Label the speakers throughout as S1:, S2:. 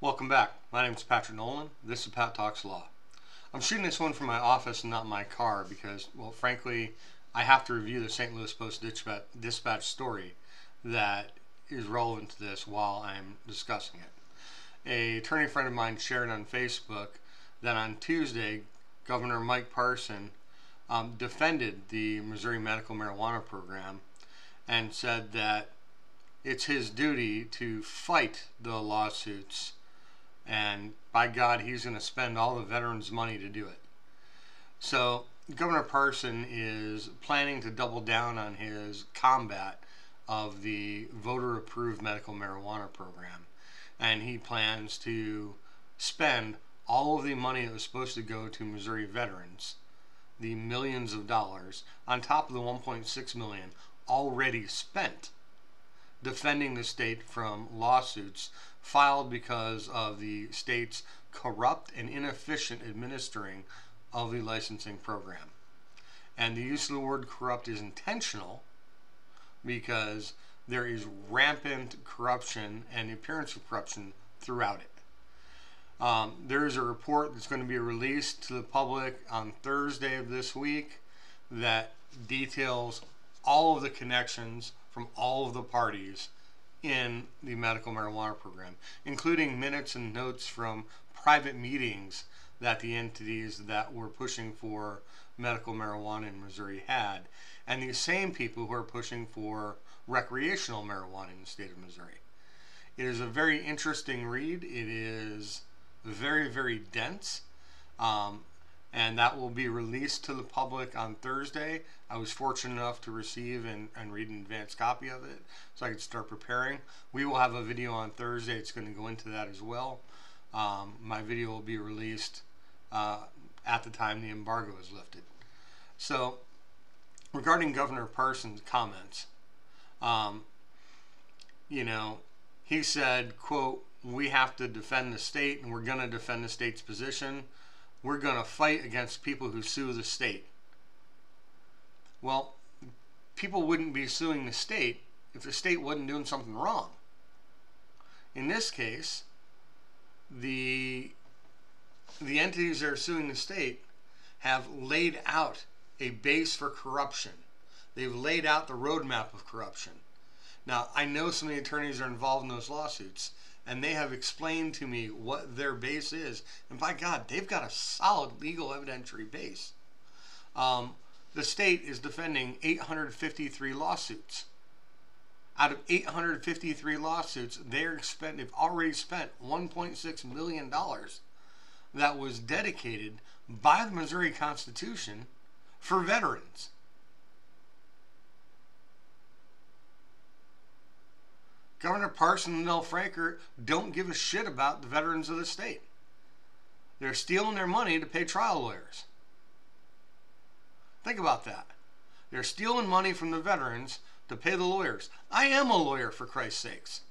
S1: Welcome back. My name is Patrick Nolan. This is Pat Talks Law. I'm shooting this one from my office and not my car because, well, frankly, I have to review the St. Louis Post-Dispatch story that is relevant to this while I'm discussing it. An attorney friend of mine shared on Facebook that on Tuesday, Governor Mike Parson defended the Missouri medical marijuana program and said that it's his duty to fight the lawsuits, and by God, he's going to spend all the veterans' money to do it. So Governor Parson is planning to double down on his combat of the voter-approved medical marijuana program, and he plans to spend all of the money that was supposed to go to Missouri veterans, the millions of dollars, on top of the $1.6 million already spent defending the state from lawsuits filed because of the state's corrupt and inefficient administering of the licensing program. And the use of the word corrupt is intentional because there is rampant corruption and the appearance of corruption throughout it. There is a report that's going to be released to the public on Thursday of this week that details all of the connections from all of the parties in the medical marijuana program, including minutes and notes from private meetings that the entities that were pushing for medical marijuana in Missouri had, and these same people who are pushing for recreational marijuana in the state of Missouri. It is a very interesting read. It is very, very dense. And that will be released to the public on Thursday. I was fortunate enough to receive and read an advanced copy of it so I could start preparing. We will have a video on Thursday. It's going to go into that as well. My video will be released at the time the embargo is lifted. So, regarding Governor Parson's comments, he said, quote, "We have to defend the state, and we're going to defend the state's position. We're going to fight against people who sue the state." Well, people wouldn't be suing the state if the state wasn't doing something wrong. In this case, the entities that are suing the state have laid out a base for corruption. They've laid out the roadmap of corruption. Now, I know some of the attorneys are involved in those lawsuits, and they have explained to me what their base is. And by God, they've got a solid legal evidentiary base. The state is defending 853 lawsuits. Out of 853 lawsuits, they've already spent $1.6 million that was dedicated by the Missouri Constitution for veterans. Governor Parson and Mel Franker don't give a shit about the veterans of the state. They're stealing their money to pay trial lawyers. Think about that. They're stealing money from the veterans to pay the lawyers. I am a lawyer, for Christ's sakes.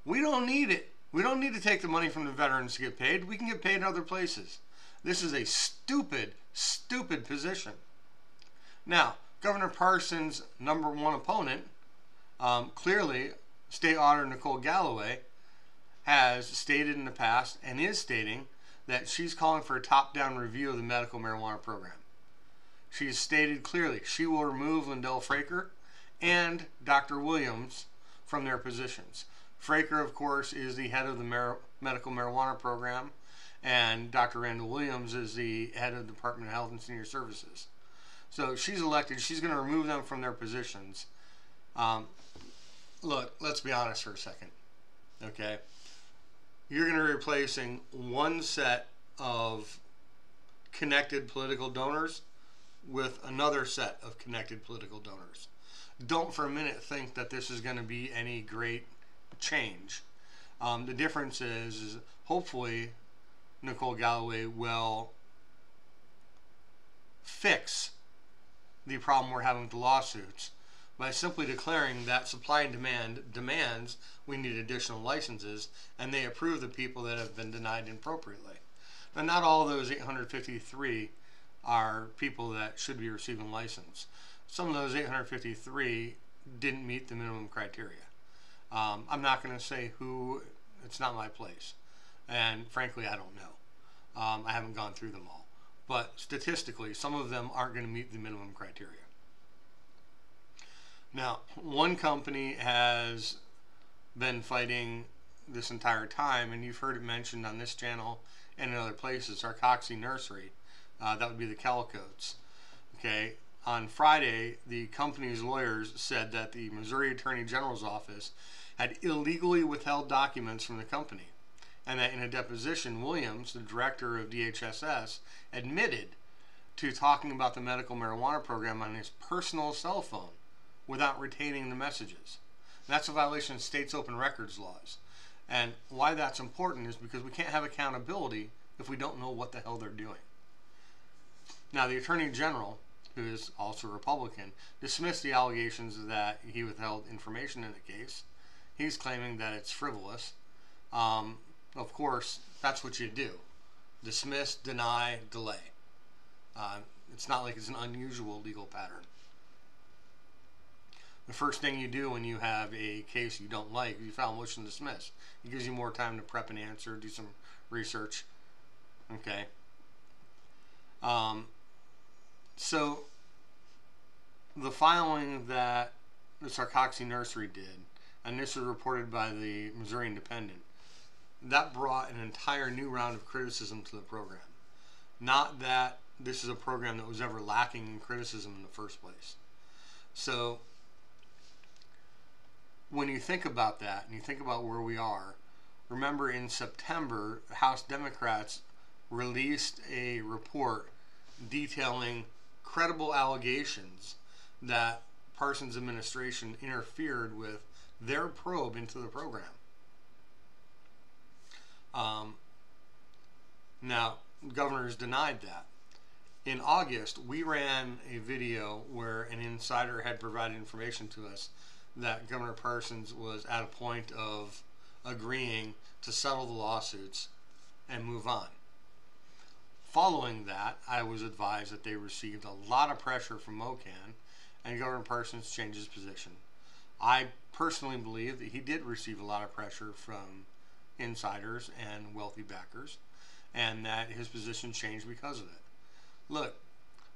S1: We don't need it. We don't need to take the money from the veterans to get paid. We can get paid in other places. This is a stupid, stupid position. Now, Governor Parson's number one opponent, clearly, State Auditor Nicole Galloway has stated in the past and is stating that she's calling for a top-down review of the medical marijuana program. She's stated clearly she will remove Lindell Fraker and Dr. Williams from their positions. Fraker, of course, is the head of the medical marijuana program, and Dr. Randall Williams is the head of the Department of Health and Senior Services. So she's elected. She's going to remove them from their positions. Look, let's be honest for a second, okay? You're going to be replacing one set of connected political donors with another set of connected political donors. Don't for a minute think that this is going to be any great change. The difference is hopefully Nicole Galloway will fix the problem we're having with the lawsuits by simply declaring that supply and demand demands we need additional licenses, and they approve the people that have been denied inappropriately. Now, not all of those 853 are people that should be receiving license. Some of those 853 didn't meet the minimum criteria. I'm not going to say who. It's not my place, and frankly, I don't know. I haven't gone through them all, but statistically, some of them aren't going to meet the minimum criteria. Now, one company has been fighting this entire time, and you've heard it mentioned on this channel and in other places, Sarcoxy Nursery. That would be the Calicoats. Okay. On Friday, the company's lawyers said that the Missouri Attorney General's office had illegally withheld documents from the company, and that in a deposition, Williams, the director of DHSS, admitted to talking about the medical marijuana program on his personal cell phone without retaining the messages. And that's a violation of state's open records laws. And why that's important is because we can't have accountability if we don't know what the hell they're doing. Now, the Attorney General, who is also a Republican, dismissed the allegations that he withheld information in the case. He's claiming that it's frivolous. Of course, that's what you do. Dismiss, deny, delay. It's not like it's an unusual legal pattern. The first thing you do when you have a case you don't like, you file a motion to dismiss. It gives you more time to prep an answer, do some research. Okay. So the filing that the Sarcoxy Nursery did, and this was reported by the Missouri Independent, that brought an entire new round of criticism to the program. Not that this is a program that was ever lacking in criticism in the first place. So when you think about that, and you think about where we are, remember in September, House Democrats released a report detailing credible allegations that Parson's administration interfered with their probe into the program. Now, governors denied that. In August, we ran a video where an insider had provided information to us that Governor Parsons was at a point of agreeing to settle the lawsuits and move on. Following that, I was advised that they received a lot of pressure from MOCAN, and Governor Parsons changed his position. I personally believe that he did receive a lot of pressure from insiders and wealthy backers, and that his position changed because of it. Look,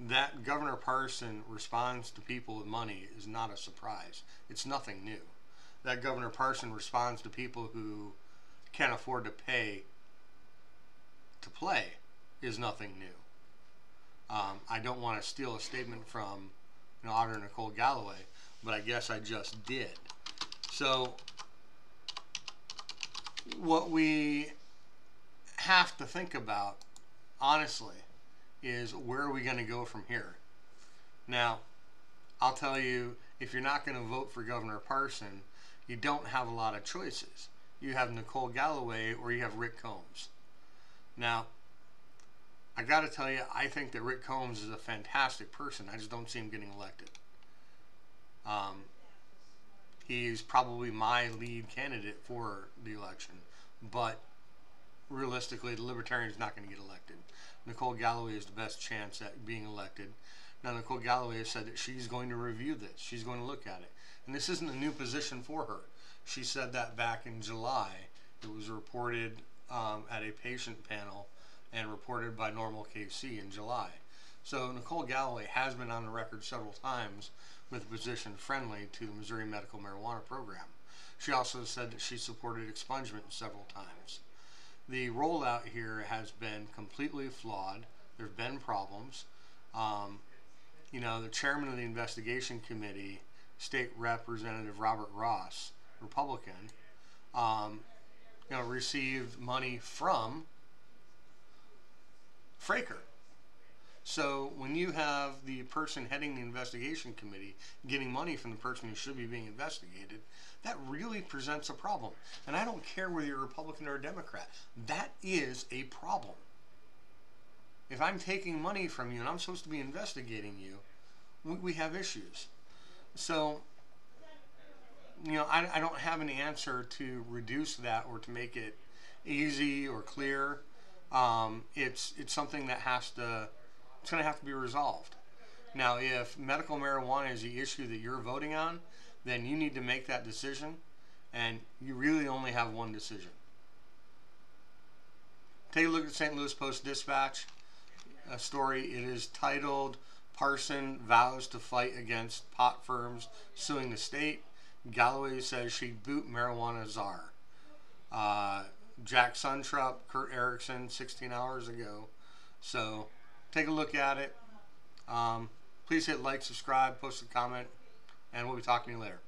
S1: that Governor Parson responds to people with money is not a surprise. It's nothing new. That Governor Parson responds to people who can't afford to pay to play is nothing new. I don't want to steal a statement from Auditor Nicole Galloway, but I guess I just did. So what we have to think about, honestly, is where are we going to go from here? Now, I'll tell you, if you're not going to vote for Governor Parson, you don't have a lot of choices. You have Nicole Galloway or you have Rick Combs. Now, I got to tell you, I think that Rick Combs is a fantastic person. I just don't see him getting elected. He's probably my lead candidate for the election, but realistically, the Libertarian's not going to get elected. Nicole Galloway is the best chance at being elected. Now, Nicole Galloway has said that she's going to review this. She's going to look at it. And this isn't a new position for her. She said that back in July. It was reported at a patient panel and reported by Normal KC in July. So Nicole Galloway has been on the record several times with a position friendly to the Missouri Medical Marijuana Program. She also said that she supported expungement several times. The rollout here has been completely flawed. There have been problems. The chairman of the investigation committee, State Representative Robert Ross, Republican, received money from Fraker. So when you have the person heading the investigation committee getting money from the person who should be being investigated, that really presents a problem. And I don't care whether you're a Republican or a Democrat. That is a problem. If I'm taking money from you and I'm supposed to be investigating you, we have issues. So, I don't have an answer to reduce that or to make it easy or clear. It's something that it's going to have to be resolved. Now, if medical marijuana is the issue that you're voting on, then you need to make that decision and you really only have one decision. Take a look at the St. Louis Post-Dispatch story. It is titled, Parson Vows to Fight Against Pot Firms Suing the State. Galloway says she'd boot marijuana czar. Jack Suntrup, Kurt Erickson, 16 hours ago. So take a look at it. Please hit like, subscribe, post a comment, and we'll be talking to you later.